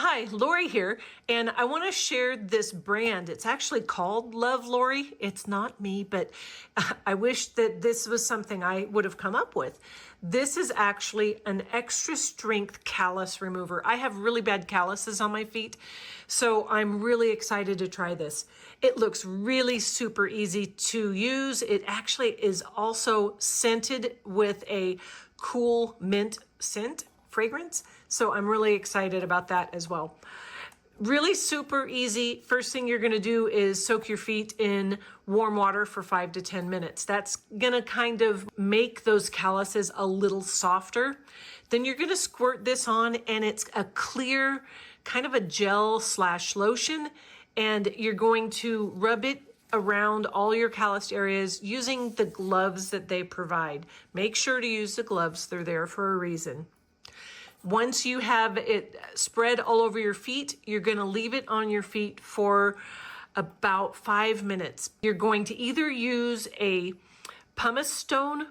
Hi, Lori here, and I want to share this brand. It's actually called Love Lori. It's not me, but I wish that this was something I would have come up with. This is actually an extra strength callus remover. I have really bad calluses on my feet, so I'm really excited to try this. It looks really super easy to use. It actually is also scented with a cool mint scent fragrance. So I'm really excited about that as well. Really super easy. First thing you're going to do is soak your feet in warm water for 5 to 10 minutes. That's going to kind of make those calluses a little softer. Then you're going to squirt this on, and it's a clear kind of a gel / lotion, and you're going to rub it around all your calloused areas using the gloves that they provide. Make sure to use the gloves. They're there for a reason. Once you have it spread all over your feet, you're going to leave it on your feet for about 5 minutes. You're going to either use a pumice stone,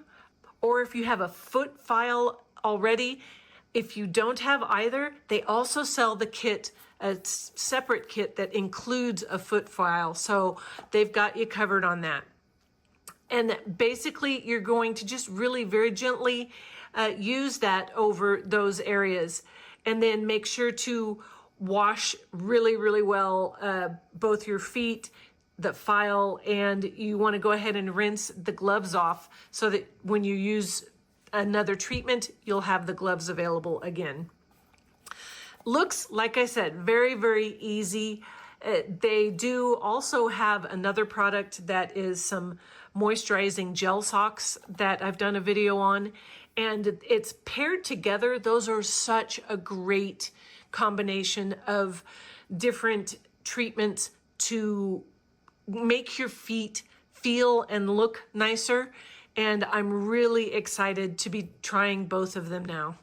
or if you have a foot file already. If you don't have either, they also sell the kit, a separate kit that includes a foot file. So they've got you covered on that. And basically, you're going to just really very gently use that over those areas. And then make sure to wash really, really well both your feet, the file, and you want to go ahead and rinse the gloves off so that when you use another treatment, you'll have the gloves available again. Looks, like I said, very, very easy. They do also have another product that is some moisturizing gel socks that I've done a video on, and it's paired together. Those are such a great combination of different treatments to make your feet feel and look nicer, and I'm really excited to be trying both of them now.